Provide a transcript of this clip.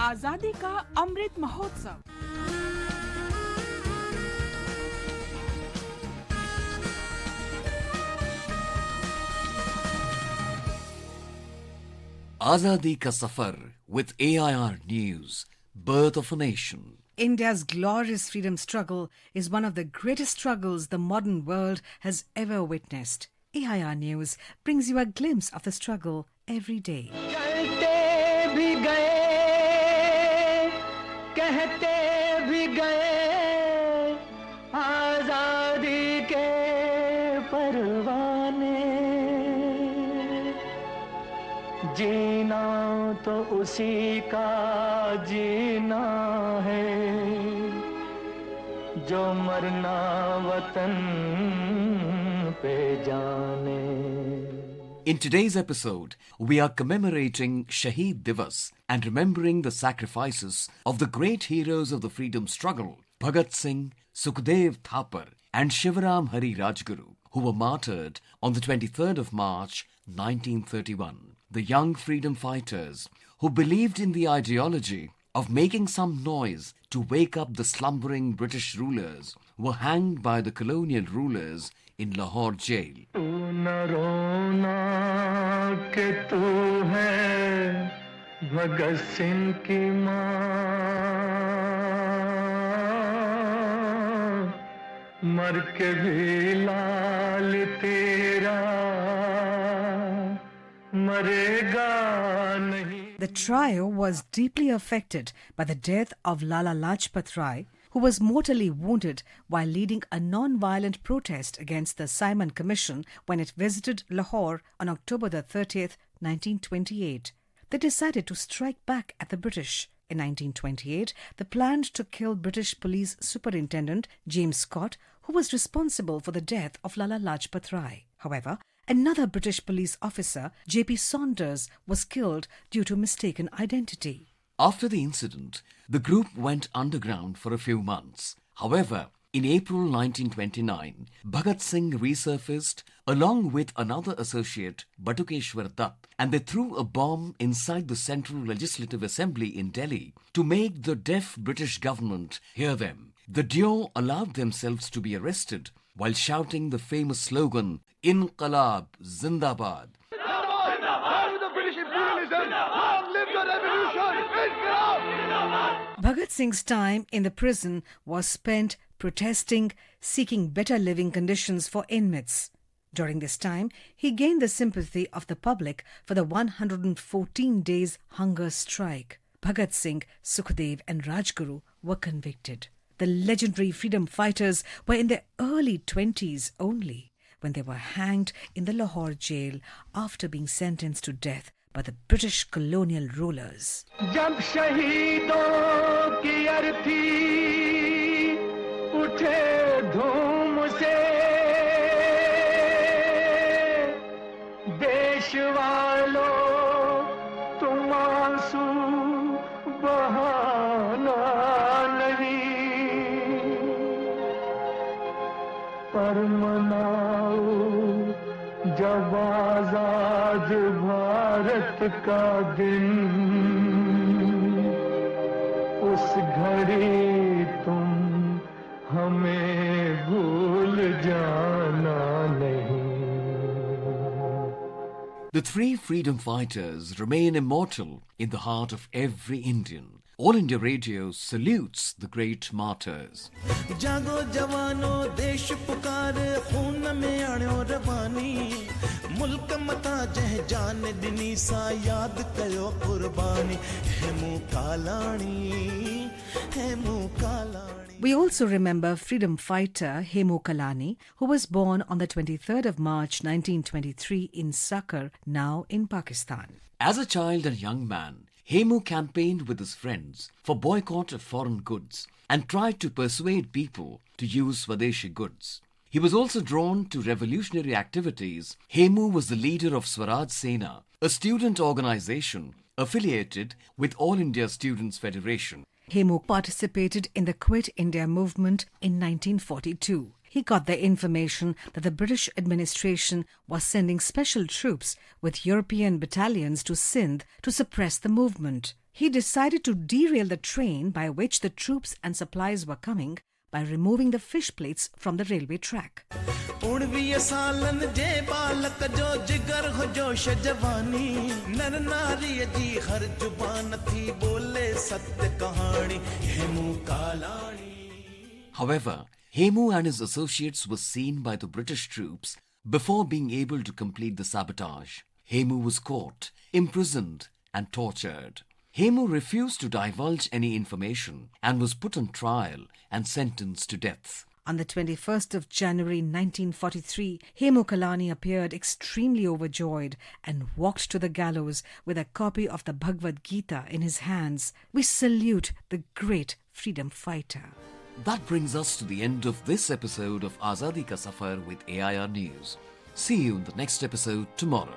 आजादी का Amrit Mahotsav. Azadi Ka Safar with AIR News, Birth of a Nation. India's glorious freedom struggle is one of the greatest struggles the modern world has ever witnessed. AIR News brings you a glimpse of the struggle every day. चलते भी गए, कहते भी गए, आजादी के परवाने, जीना तो उसी का जीना है, जो मरना वतन पे जाने. In today's episode, we are commemorating Shaheed Diwas and remembering the sacrifices of the great heroes of the freedom struggle, Bhagat Singh, Sukhdev Thapar and Shivram Rajguru, who were martyred on the 23rd of March 1931. The young freedom fighters who believed in the ideology of making some noise to wake up the slumbering British rulers were hanged by the colonial rulers in Lahore jail. तू न रोना कि तू है भगत सिंह की माँ, मर के भी लाल तेरा मरेगा नहीं. The trio was deeply affected by the death of Lala Lajpat Rai, who was mortally wounded while leading a non-violent protest against the Simon Commission when it visited Lahore on October the 30th, 1928. They decided to strike back at the British. In 1928, they planned to kill British Police Superintendent James Scott, who was responsible for the death of Lala Lajpat Rai. However, another British police officer, J.P. Saunders, was killed due to mistaken identity. After the incident, the group went underground for a few months. However, in April 1929, Bhagat Singh resurfaced along with another associate, Batukeshwar Dutt, and they threw a bomb inside the Central Legislative Assembly in Delhi to make the deaf British government hear them. The duo allowed themselves to be arrested while shouting the famous slogan, Inqalab Zindabad. Bhagat Singh's time in the prison was spent protesting, seeking better living conditions for inmates. During this time, he gained the sympathy of the public for the 114 days hunger strike. Bhagat Singh, Sukhdev and Rajguru were convicted. The legendary freedom fighters were in their early 20s only when they were hanged in the Lahore jail after being sentenced to death by the British colonial rulers. जब शहीदों की अर्थी उठे धूम से, देश वालों तुम आंसू बहाना नहीं, पर मनाओ जब आजाद भारत का दिन, उस घड़ी तुम हमें भूल जाना नहीं. The three freedom fighters remain immortal in the heart of every Indian. All India Radio salutes the great martyrs. जागो जवानों देश पुकारे खून में आड़ो रवानी मुल्क मता जह जान दिनी सा याद कयो कुर्बानी Hemu Kalani. We also remember freedom fighter Hemu Kalani, who was born on the 23rd of March 1923 in Sakar, now in Pakistan. As a child and young man, Hemu campaigned with his friends for boycott of foreign goods and tried to persuade people to use Swadeshi goods. He was also drawn to revolutionary activities. Hemu was the leader of Swaraj Sena, a student organization affiliated with All India Students' Federation. Hemu participated in the Quit India movement in 1942. He got the information that the British administration was sending special troops with European battalions to Sindh to suppress the movement. He decided to derail the train by which the troops and supplies were coming by removing the fish plates from the railway track. However, Hemu and his associates were seen by the British troops before being able to complete the sabotage. Hemu was caught, imprisoned and tortured. Hemu refused to divulge any information and was put on trial and sentenced to death. On the 21st of January 1943, Hemu Kalani appeared extremely overjoyed and walked to the gallows with a copy of the Bhagavad Gita in his hands. We salute the great freedom fighter. That brings us to the end of this episode of Azadi Ka Safar with AIR News. See you in the next episode tomorrow.